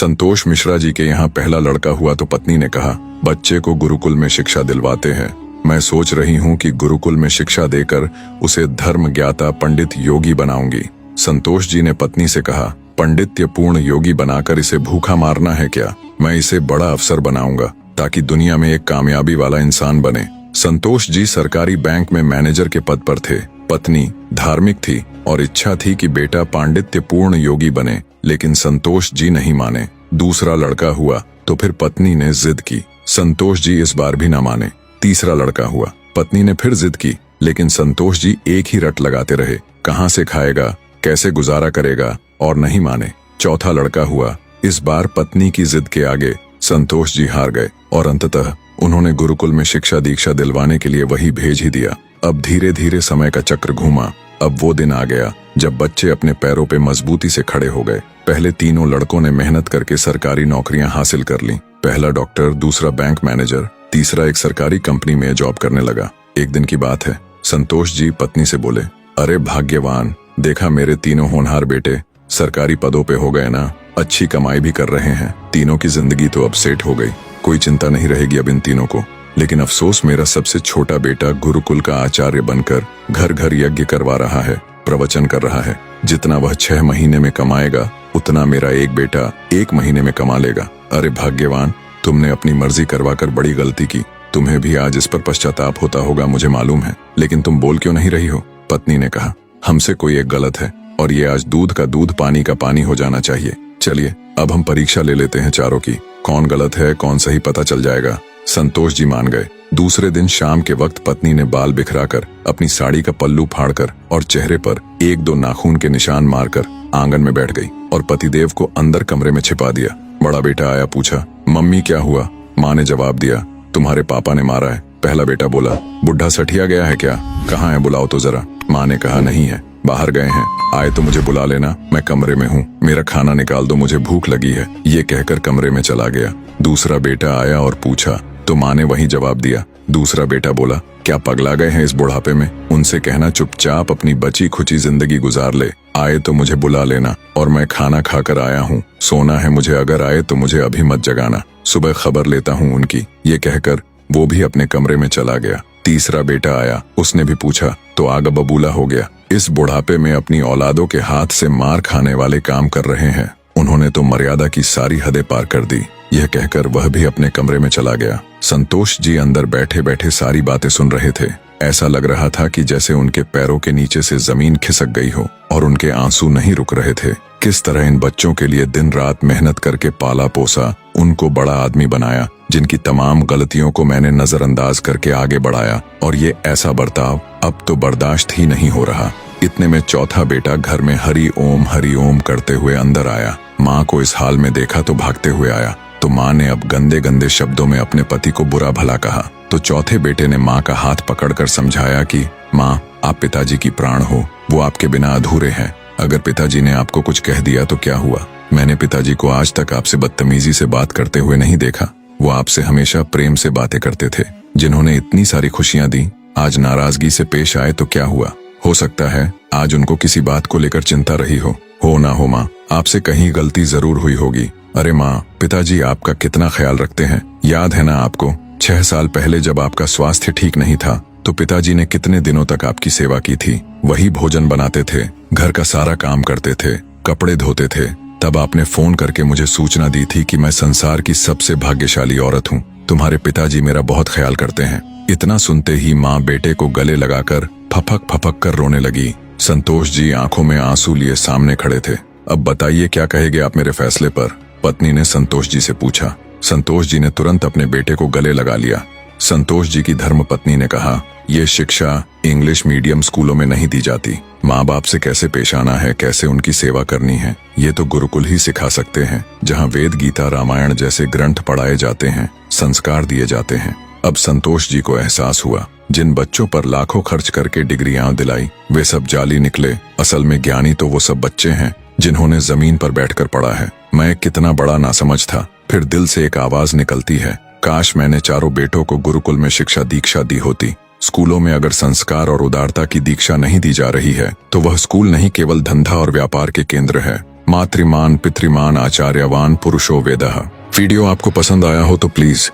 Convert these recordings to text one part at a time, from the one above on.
संतोष मिश्रा जी के यहाँ पहला लड़का हुआ तो पत्नी ने कहा, बच्चे को गुरुकुल में शिक्षा दिलवाते हैं। मैं सोच रही हूँ कि गुरुकुल में शिक्षा देकर उसे धर्म ज्ञाता पंडित योगी बनाऊंगी। संतोष जी ने पत्नी से कहा, पंडित्य पूर्ण योगी बनाकर इसे भूखा मारना है क्या? मैं इसे बड़ा अफसर बनाऊंगा ताकि दुनिया में एक कामयाबी वाला इंसान बने। संतोष जी सरकारी बैंक में मैनेजर के पद पर थे। पत्नी धार्मिक थी और इच्छा थी कि बेटा पांडित्य पूर्ण योगी बने, लेकिन संतोष जी नहीं माने। दूसरा लड़का हुआ तो फिर पत्नी ने जिद की। संतोष जी इस बार भी न माने। तीसरा लड़का हुआ, पत्नी ने फिर जिद की, लेकिन संतोष जी एक ही रट लगाते रहे, कहाँ से खाएगा, कैसे गुजारा करेगा, और नहीं माने। चौथा लड़का हुआ। इस बार पत्नी की जिद के आगे संतोष जी हार गए और अंततः उन्होंने गुरुकुल में शिक्षा दीक्षा दिलवाने के लिए वही भेज ही दिया। अब धीरे धीरे समय का चक्र घूमा। अब वो दिन आ गया जब बच्चे अपने पैरों पे मजबूती से खड़े हो गए। पहले तीनों लड़कों ने मेहनत करके सरकारी नौकरियां हासिल कर ली। पहला डॉक्टर, दूसरा बैंक मैनेजर, तीसरा एक सरकारी कंपनी में जॉब करने लगा। एक दिन की बात है, संतोष जी पत्नी से बोले, अरे भाग्यवान, देखा मेरे तीनों होनहार बेटे सरकारी पदों पे हो गए ना, अच्छी कमाई भी कर रहे हैं। तीनों की जिंदगी तो अब सेट हो गई, कोई चिंता नहीं रहेगी अब इन तीनों को। लेकिन अफसोस, मेरा सबसे छोटा बेटा गुरुकुल का आचार्य बनकर घर घर यज्ञ करवा रहा है, प्रवचन कर रहा है। जितना वह 6 महीने में कमाएगा उतना मेरा एक बेटा 1 महीने में कमा लेगा। अरे भाग्यवान, तुमने अपनी मर्जी करवाकर बड़ी गलती की। तुम्हें भी आज इस पर पश्चाताप होता होगा, मुझे मालूम है, लेकिन तुम बोल क्यों नहीं रही हो? पत्नी ने कहा, हमसे कोई एक गलत है और ये आज दूध का दूध पानी का पानी हो जाना चाहिए। चलिए अब हम परीक्षा ले लेते हैं चारों की, कौन गलत है कौन सही पता चल जाएगा। संतोष जी मान गए। दूसरे दिन शाम के वक्त पत्नी ने बाल बिखराकर, अपनी साड़ी का पल्लू फाड़कर और चेहरे पर 1-2 नाखून के निशान मारकर आंगन में बैठ गई और पतिदेव को अंदर कमरे में छिपा दिया। बड़ा बेटा आया, पूछा, मम्मी क्या हुआ? माँ ने जवाब दिया, तुम्हारे पापा ने मारा है। पहला बेटा बोला, बुढ़ा सठिया गया है क्या? कहाँ है, बुलाओ तो जरा। माँ ने कहा, नहीं है, बाहर गए हैं, आए तो मुझे बुला लेना, मैं कमरे में हूँ, मेरा खाना निकाल दो, मुझे भूख लगी है। ये कहकर कमरे में चला गया। दूसरा बेटा आया और पूछा तो माँ ने वही जवाब दिया। दूसरा बेटा बोला, क्या पगला गए हैं इस बुढ़ापे में? उनसे कहना चुपचाप अपनी बची खुची जिंदगी गुजार ले, आए तो मुझे बुला लेना, और मैं खाना खाकर आया हूँ, सोना है मुझे, अगर आए तो मुझे अभी मत जगाना, सुबह खबर लेता हूँ उनकी। ये कहकर वो भी अपने कमरे में चला गया। तीसरा बेटा आया, उसने भी पूछा तो आगा बबूला हो गया। इस बुढ़ापे में अपनी औलादों के हाथ से मार खाने वाले काम कर रहे हैं, उन्होंने तो मर्यादा की सारी हदें पार कर दी। यह कहकर वह भी अपने कमरे में चला गया। संतोष जी अंदर बैठे बैठे सारी बातें सुन रहे थे। ऐसा लग रहा था कि जैसे उनके पैरों के नीचे से जमीन खिसक गई हो और उनके आंसू नहीं रुक रहे थे। किस तरह इन बच्चों के लिए दिन रात मेहनत करके पाला पोसा, उनको बड़ा आदमी बनाया, जिनकी तमाम गलतियों को मैंने नजरअंदाज करके आगे बढ़ाया, और ये ऐसा बर्ताव अब तो बर्दाश्त ही नहीं हो रहा। इतने में चौथा बेटा घर में हरि ओम करते हुए अंदर आया। माँ को इस हाल में देखा तो भागते हुए आया, तो माँ ने अब गंदे गंदे शब्दों में अपने पति को बुरा भला कहा। तो चौथे बेटे ने माँ का हाथ पकड़कर समझाया कि माँ, आप पिताजी की प्राण हो, वो आपके बिना अधूरे हैं। अगर पिताजी ने आपको कुछ कह दिया तो क्या हुआ? मैंने पिताजी को आज तक आपसे बदतमीजी से बात करते हुए नहीं देखा। वो आपसे हमेशा प्रेम से बातें करते थे। जिन्होंने इतनी सारी खुशियां दी, आज नाराजगी से पेश आए तो क्या हुआ? हो सकता है आज उनको किसी बात को लेकर चिंता रही हो ना हो माँ, आपसे कहीं गलती जरूर हुई होगी। अरे माँ, पिताजी आपका कितना ख्याल रखते हैं, याद है ना आपको? 6 साल पहले जब आपका स्वास्थ्य ठीक नहीं था तो पिताजी ने कितने दिनों तक आपकी सेवा की थी। वही भोजन बनाते थे, घर का सारा काम करते थे, कपड़े धोते थे। तब आपने फोन करके मुझे सूचना दी थी कि मैं संसार की सबसे भाग्यशाली औरत हूँ, तुम्हारे पिताजी मेरा बहुत ख्याल करते हैं। इतना सुनते ही माँ बेटे को गले लगाकर फपक फपक कर रोने लगी। संतोष जी आंखों में आंसू लिए सामने खड़े थे। अब बताइए क्या कहेंगे आप मेरे फैसले पर? पत्नी ने संतोष जी से पूछा। संतोष जी ने तुरंत अपने बेटे को गले लगा लिया। संतोष जी की धर्मपत्नी ने कहा, ये शिक्षा इंग्लिश मीडियम स्कूलों में नहीं दी जाती। माँ बाप से कैसे पेश आना है, कैसे उनकी सेवा करनी है, ये तो गुरुकुल ही सिखा सकते हैं, जहाँ वेद गीता रामायण जैसे ग्रंथ पढ़ाए जाते हैं, संस्कार दिए जाते हैं। अब संतोष जी को एहसास हुआ, जिन बच्चों पर लाखों खर्च करके डिग्रियां दिलाई, वे सब जाली निकले। असल में ज्ञानी तो वो सब बच्चे हैं जिन्होंने जमीन पर बैठकर पढ़ा है। मैं कितना बड़ा नासमझ था। फिर दिल से एक आवाज निकलती है, काश मैंने चारों बेटों को गुरुकुल में शिक्षा दीक्षा दी होती। स्कूलों में अगर संस्कार और उदारता की दीक्षा नहीं दी जा रही है तो वह स्कूल नहीं, केवल धंधा और व्यापार के केंद्र है। मातृमान पितृमान आचार्यवान पुरुषो वेदः। वीडियो आपको पसंद आया हो तो प्लीज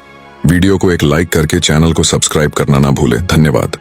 वीडियो को एक लाइक करके चैनल को सब्सक्राइब करना ना भूले। धन्यवाद।